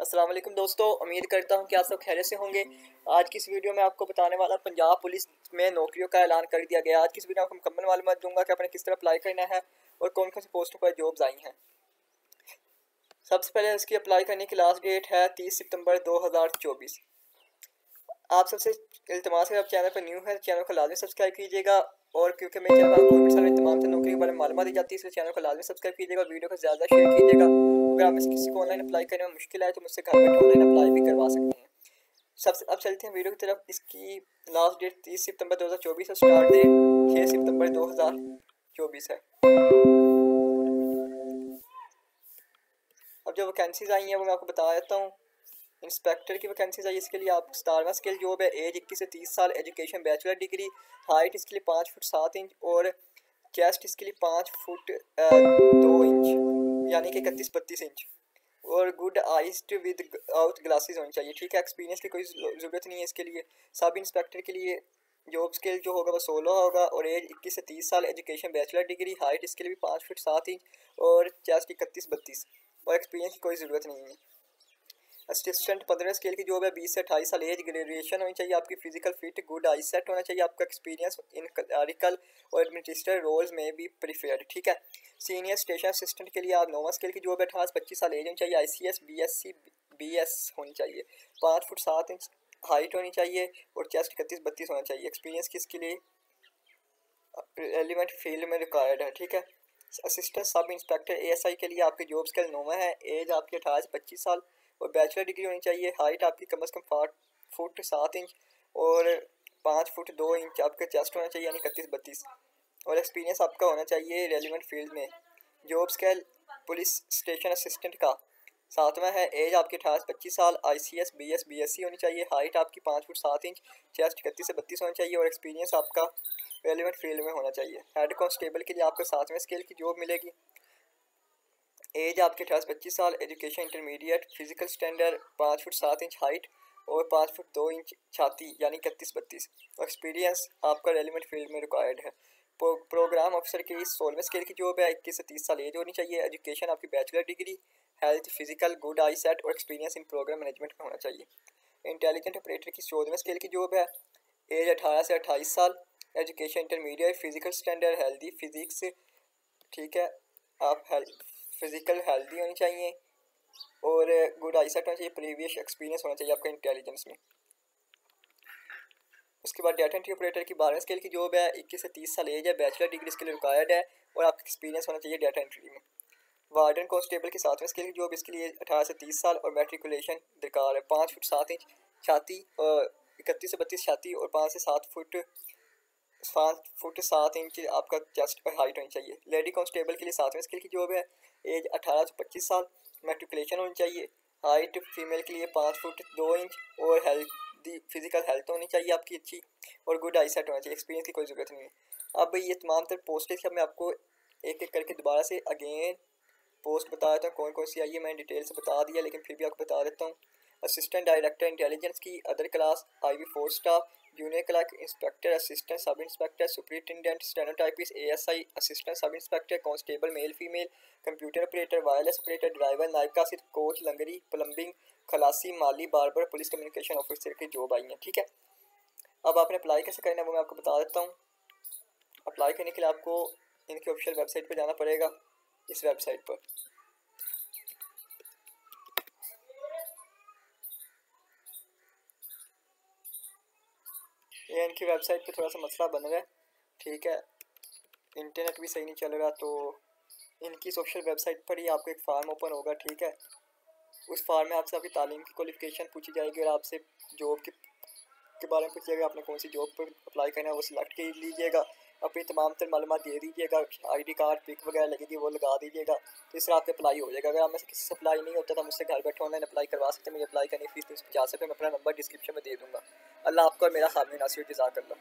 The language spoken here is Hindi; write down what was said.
अस्सलाम वालेकुम दोस्तों, उम्मीद करता हूँ कि आप सब खैरियत से होंगे। आज की इस वीडियो में आपको बताने वाला पंजाब पुलिस में नौकरियों का ऐलान कर दिया गया। आज की इस वीडियो में आपको मुकम्मल मालूमात दूंगा कि आपने किस तरह अप्लाई करना है और कौन कौन सी पोस्टों पर जॉब्स आई हैं। सबसे पहले इसकी अप्लाई करने की लास्ट डेट है 30 सितंबर 2024। आप सबसे इल्तिमास है, आप चैनल पर न्यू है चैनल को लाजमी सब्सक्राइब कीजिएगा। और क्योंकि मेरे चैनल पर गवर्नमेंट सर्विस तमाम तरह नौकरी के बारे में मालूमात दी जाती है, इसलिए चैनल को लाजमी सब्सक्राइब कीजिएगा और वीडियो को ज़्यादा शेयर कीजिएगा। अगर आप में से किसी को ऑनलाइन अप्लाई करने में मुश्किल आए तो मुझसे घर बैठे ऑनलाइन अप्लाई भी करवा सकते हैं। सबसे अब चलते हैं वीडियो की तरफ। इसकी लास्ट डेट 30 सितंबर 2024 है, स्टार्ट डेट 6 सितंबर 2024 है। अब जो वैकेंसीज आई हैं वो मैं आपको बता देता हूँ। इंस्पेक्टर की वैकेंसीज आई, इसके लिए आप स्टारवा स्किल जॉब है। एज 21 से 30 साल, एजुकेशन बैचलर डिग्री, हाइट इसके लिए 5 फुट 7 इंच और चेस्ट इसके लिए 5 फुट 2 इंच यानी कि 31-32 इंच और good eyes with out glasses होनी चाहिए। ठीक है, एक्सपीरियंस की कोई ज़रूरत नहीं है इसके लिए। सब इंस्पेक्टर के लिए जॉब स्किल जो होगा वो 16 होगा और एज 21 से 30 साल, एजुकेशन बैचलर डिग्री, हाइट इसके लिए भी 5 फुट 7 इंच और चेस्ट 31-32 और एक्सपीरियंस की कोई ज़रूरत नहीं है। असिस्टेंट 15 स्केल की जॉब है। 20 से 28 साल एज, ग्रेजुएशन होनी चाहिए आपकी, physical fit, good I set होना चाहिए आपका, एक्सपीरियंस इन क्लरिकल और एडमिनिस्ट्रेटिव रोल्स में भी प्रीफर्ड। ठीक है, सीनियर स्टेशन असिस्टेंट के लिए आप 9 स्केल की जॉब है। 18 से 25 साल एज होनी चाहिए, ICS BSc BS होनी चाहिए, 5 फुट 7 इंच हाइट होनी चाहिए और चेस्ट 31-32 होना चाहिए। एक्सपीरियंस किसके लिए एलिमेंट फील्ड में रिक्वायर्ड है। ठीक है, असिस्टेंट सब इंस्पेक्टर ASI के लिए आपकी जॉब स्किल 9 है। एज आपकी 18 से 25 साल और बैचलर डिग्री होनी चाहिए। हाइट आपकी कम से कम 5 फुट 7 इंच और 5 फुट 2 इंच आपका चेस्ट होना चाहिए यानी 31-32 और एक्सपीरियंस आपका होना चाहिए रेलिवेंट फील्ड में। Job skill police station assistant का 7वां है। एज आपकी 18 से 25 साल, ICS BS BSc होनी चाहिए। हाइट आपकी 5 फुट 7 इंच, चेस्ट 31 से 32 होना चाहिए और एक्सपीरियंस आपका रेलिवेंट फील्ड में होना चाहिए। हेड कांस्टेबल के लिए आपको 7वें स्केल की जॉब मिलेगी। एज आपके 18 से 25 साल, education intermediate, physical standard 5 foot 7 inch height और 5 फुट 2 इंच छाती यानी 31-32 और एक्सपीरियंस आपका रेलिवेंट फील्ड में रिक्वायर्ड है। प्रोग्राम ऑफिसर की 16वें स्केल की जॉब है। 21 से 30 साल एज होनी चाहिए, एजुकेशन आपकी bachelor degree, health, physical, good I set और एक्सपीरियंस इन प्रोग्राम मैनेजमेंट में होना चाहिए। इंटेलिजेंट ऑपरेटर की 14वें स्केल की जॉब है। एज 18 से 28 साल, education intermediate, physical standard healthy physics. ठीक है, आप फिजिकल हेल्दी होनी चाहिए और गुड आई सेट होना चाहिए, प्रीवियस एक्सपीरियंस होना चाहिए आपका इंटेलिजेंस में। उसके बाद डाटा एंट्री ऑपरेटर की 12वें स्केल की जॉब है। 21 से 30 साल एज है, बैचलर डिग्री इसके लिए रिक्वायर्ड है और आपका एक्सपीरियंस होना चाहिए डाटा एंट्री में। वार्डन कांस्टेबल की 7वें स्केल की जॉब, इसके लिए 18 से 30 साल और मैट्रिकुलेशन दरकार है। 5 फुट 7 इंच छाती और 31 से 32 छाती और 5 से 7 फुट 7 इंच आपका चेस्ट पर हाइट होनी चाहिए। लेडी कांस्टेबल के लिए 7वें स्केल की जॉब है। एज 18 से 25 साल, मैट्रिकुलेशन होनी चाहिए। हाइट फीमेल के लिए 5 फुट 2 इंच और हेल्दी फिजिकल हेल्थ होनी चाहिए आपकी अच्छी और गुड आई सेट होना चाहिए। एक्सपीरियंस की कोई ज़रूरत नहीं है। अब ये तमाम तर पोस्टें थी, अब मैं आपको एक एक करके दोबारा से अगेन पोस्ट बता देता हूँ कौन कौन सी आई है। मैंने डिटेल से बता दिया लेकिन फिर भी आपको बता देता हूँ। असिस्टेंट डायरेक्टर इंटेलिजेंस की other class IB 4 staff, junior clerk, inspector, assistant sub inspector, superintendent, stenotypist, ASI, assistant sub inspector, constable male female, computer operator, wireless operator, driver, नायब कासिर, कोच, लंगरी, प्लम्बिंग, खलासी, माली, बार्बर, पुलिस कम्युनिकेशन ऑफिसर की जॉब आई है। ठीक है, अब आपने अप्लाई कैसे करना है वो मैं आपको बता देता हूँ। अप्लाई करने के लिए आपको इनकी ऑफिशियल वेबसाइट पर जाना पड़ेगा। इस वेबसाइट पर ये इनकी वेबसाइट पे थोड़ा सा मसला बन रहा है। ठीक है, इंटरनेट भी सही नहीं चल रहा, तो इनकी ऑफिशियल वेबसाइट पर ही आपको एक फार्म ओपन होगा। ठीक है, उस फार्म में आपसे आपकी तालीम की क्वालिफिकेशन पूछी जाएगी और आपसे जॉब के बारे में पूछिएगा, आपने कौन सी जॉब पर अप्लाई करना है वो सिलेक्ट कर लीजिएगा। अपनी तमाम तर मालूमात दे दीजिएगा, ID कार्ड पिक वगैरह लगेगी वो लगा दीजिएगा, तो इस तरह आपका अप्लाई हो जाएगा। अगर आप में से किसी से अप्लाई नहीं होता तो मुझसे घर बैठे ऑनलाइन अप्लाई करवा सकते हैं। मुझे अप्लाई करने की फीस 350 रुपये, मैं अपना नंबर डिस्क्रिप्शन में दे दूँगा। अल्लाह आपका और मेरा हामी नासिर जज़ाकल्लाह।